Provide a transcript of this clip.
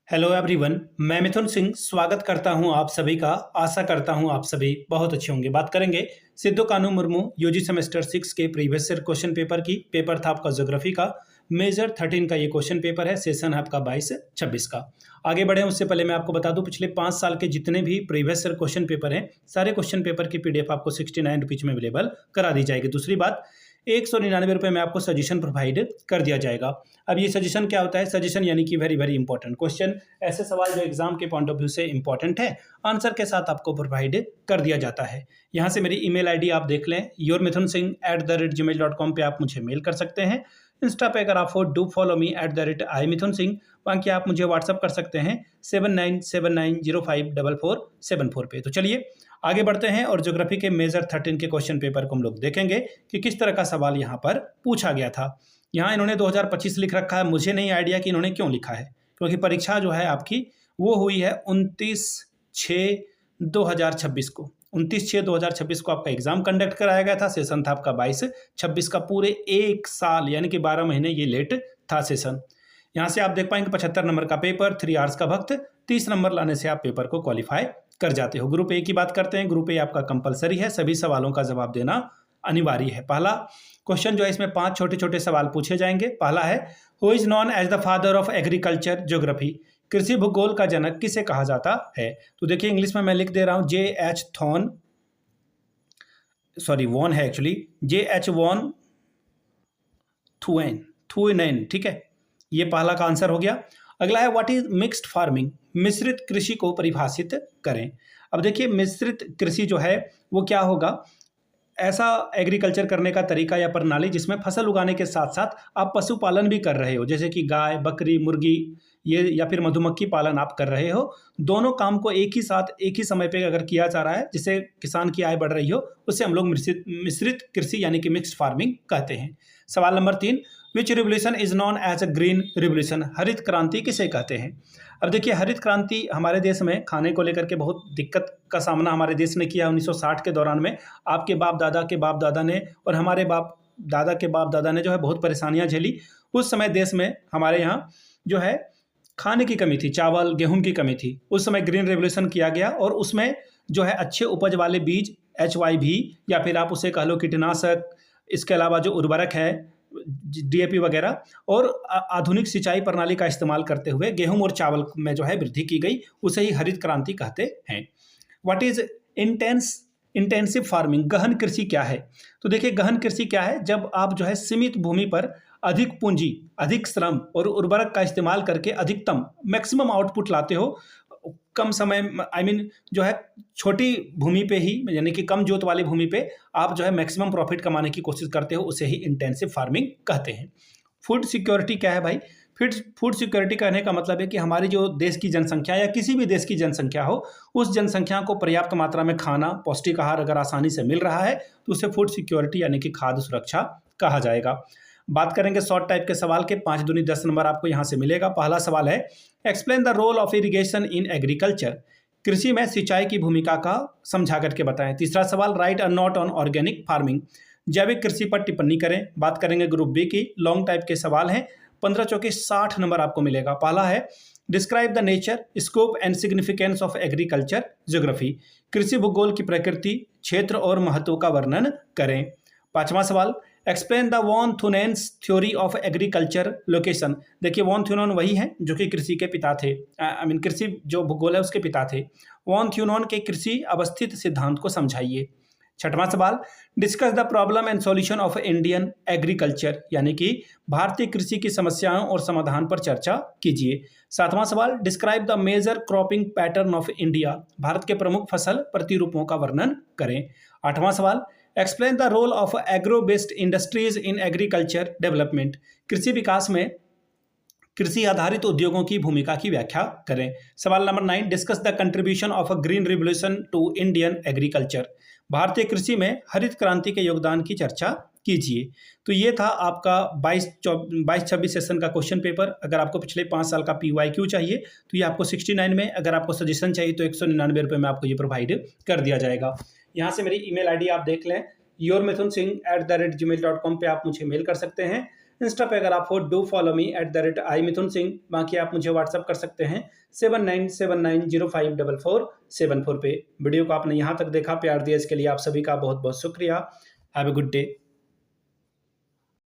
Hello everyone, मैं मिथुन सिंह स्वागत करता हूं आप सभी का। आशा करता हूं आप सभी बहुत अच्छे होंगे। बात करेंगे सिद्धू कान्हू मुर्मू यूजी सेमेस्टर 6 के प्रीवियस ईयर क्वेश्चन पेपर की। पेपर था आपका ज्योग्राफी का, मेजर 13 का ये क्वेश्चन पेपर है। सेशन है आपका 22-26 का। आगे बढ़े उससे पहले मैं आपको बता दूं, पिछले 5 साल के जितने भी प्रीवियस ईयर क्वेश्चन पेपर हैं, सारे क्वेश्चन पेपर की पीडीएफ आपको 69 रुपीज में अवेलेबल करा दी जाएगी। दूसरी बात, 199 रुपये में आपको सजेशन प्रोवाइड कर दिया जाएगा। अब ये सजेशन क्या होता है? सजेशन यानी कि वेरी वेरी इंपॉर्टेंट क्वेश्चन, ऐसे सवाल जो एग्जाम के पॉइंट ऑफ व्यू से इंपॉर्टेंट है, आंसर के साथ आपको प्रोवाइड कर दिया जाता है। यहाँ से मेरी ईमेल आईडी आप देख लें, yourmithunSingh@gmail.com पे आप मुझे मेल कर सकते हैं। इंस्टा पे अगर आप हो, डू फॉलो मी @iMithunSingh। बाकी आप मुझे व्हाट्सअप कर सकते हैं 7979054474 पे। तो चलिए आगे बढ़ते हैं और ज्योग्राफी के मेजर 13 के क्वेश्चन पेपर को हम लोग देखेंगे कि किस तरह का सवाल यहाँ पर पूछा गया था। यहाँ इन्होंने 2025 लिख रखा है, मुझे नहीं आइडिया कि इन्होंने क्यों लिखा है, क्योंकि परीक्षा जो है आपकी वो हुई है 29/6/2026 को। 29/6/2026 को आपका एग्जाम कंडक्ट कराया गया था। सेशन था आपका 22-26 का। पूरे एक साल यानी कि 12 महीने ये लेट था सेशन। यहाँ से आप देख पाएंगे 75 नंबर का पेपर, 3 आवर्स का वक्त, 30 नंबर लाने से आप पेपर को क्वालिफाई कर जाते हो। ग्रुप ए की बात करते हैं। ग्रुप ए आपका कंपलसरी है, सभी सवालों का जवाब देना अनिवार्य है। पहला क्वेश्चन जो है, इसमें 5 छोटे छोटे सवाल पूछे जाएंगे। पहला है, who is known as the father of agriculture geography? कृषि भूगोल का जनक किसे कहा जाता है? तो देखिए इंग्लिश में मैं लिख दे रहा हूं, वॉन है एक्चुअली, J.H. वॉन थुएनेन। ठीक है, ये पहला का आंसर हो गया। अगला है, व्हाट इज मिक्स्ड फार्मिंग? मिश्रित कृषि को परिभाषित करें। अब देखिए मिश्रित कृषि जो है वो क्या होगा? ऐसा एग्रीकल्चर करने का तरीका या प्रणाली जिसमें फसल उगाने के साथ साथ आप पशुपालन भी कर रहे हो, जैसे कि गाय, बकरी, मुर्गी, ये या फिर मधुमक्खी पालन आप कर रहे हो। दोनों काम को एक ही साथ एक ही समय पे अगर किया जा रहा है, जिससे किसान की आय बढ़ रही हो, उससे हम लोग मिश्रित कृषि यानी कि मिक्स्ड फार्मिंग कहते हैं। सवाल नंबर 3, which revolution is known as a green revolution? हरित क्रांति किसे कहते हैं? अब देखिए हरित क्रांति हमारे देश में खाने को लेकर के बहुत दिक्कत का सामना हमारे देश ने किया। 1960 के दौरान में आपके बाप दादा ने और हमारे बाप दादा के बाप दादा ने जो है बहुत परेशानियां झेली। उस समय देश में हमारे यहाँ जो है खाने की कमी थी, चावल गेहूं की कमी थी। उस समय ग्रीन रेवोल्यूशन किया गया और उसमें जो है अच्छे उपज वाले बीज HYV या फिर आप उसे कह लो कीटनाशक, इसके अलावा जो उर्वरक है DAP वगैरह, और आधुनिक सिंचाई प्रणाली का इस्तेमाल करते हुए गेहूं और चावल में जो है वृद्धि की गई। उसे ही हरित क्रांति कहते हैं। What is intensive farming? गहन कृषि क्या है? तो देखिए गहन कृषि क्या है? जब आप जो है सीमित भूमि पर अधिक पूंजी, अधिक श्रम और उर्वरक का इस्तेमाल करके अधिकतम मैक्सिमम आउटपुट लाते हो कम समय, जो है छोटी भूमि पे ही, यानी कि कम जोत वाली भूमि पे आप जो है मैक्सिमम प्रॉफिट कमाने की कोशिश करते हो, उसे ही इंटेंसिव फार्मिंग कहते हैं। फूड सिक्योरिटी क्या है भाई? फूड सिक्योरिटी कहने का मतलब है कि हमारी जो देश की जनसंख्या या किसी भी देश की जनसंख्या हो, उस जनसंख्या को पर्याप्त मात्रा में खाना, पौष्टिक आहार अगर आसानी से मिल रहा है तो उसे फूड सिक्योरिटी यानी कि खाद्य सुरक्षा कहा जाएगा। बात करेंगे शॉर्ट टाइप के सवाल के, 5 दूनी 10 नंबर आपको यहाँ से मिलेगा। पहला सवाल है, explain the role of irrigation in agriculture? कृषि में सिंचाई की भूमिका का समझा करके बताएं। तीसरा सवाल, right a note on organic farming? जैविक कृषि पर टिप्पणी करें। बात करेंगे ग्रुप बी की, लॉन्ग टाइप के सवाल हैं, 15 चौके 60 नंबर आपको मिलेगा। पहला है, describe the nature, scope and significance of agriculture geography? कृषि भूगोल की प्रकृति, क्षेत्र और महत्व का वर्णन करें। पांचवा सवाल, explain the von Thunen's theory of agriculture location? देखिए वॉन थ्यूनोन वही है जो कि कृषि के पिता थे, कृषि जो भूगोल है उसके पिता थे। वॉन थ्यूनोन के कृषि अवस्थित सिद्धांत को समझाइए। छठवां सवाल, discuss the problem and solution of Indian agriculture? यानी कि भारतीय कृषि की समस्याओं और समाधान पर चर्चा कीजिए। सातवां सवाल, describe the major cropping pattern of India? भारत के प्रमुख फसल प्रतिरूपों का वर्णन करें। आठवां सवाल, explain the role of agro based industries in agriculture development? कृषि विकास में कृषि आधारित उद्योगों की भूमिका की व्याख्या करें। सवाल number 9, discuss the contribution of a green revolution to Indian agriculture? भारतीय कृषि में हरित क्रांति के योगदान की चर्चा कीजिए। तो ये था आपका 22-26 सेशन का क्वेश्चन पेपर। अगर आपको पिछले 5 साल का PYQ चाहिए तो ये आपको 69 में, अगर आपको सजेशन चाहिए तो 199 रुपये में आपको ये प्रोवाइड कर दिया जाएगा। यहाँ से मेरी ईमेल आईडी आप देख लें, yourmithunSingh@gmail.com पे आप मुझे मेल कर सकते हैं। इंस्टा पे अगर आप हो डू फॉलो मी @imitunsinh। बाकी आप मुझे व्हाट्सअप कर सकते हैं 7979054474 पे। वीडियो को आपने यहाँ तक देखा, प्यार दिया, इसके लिए आप सभी का बहुत बहुत शुक्रिया। Have a good day.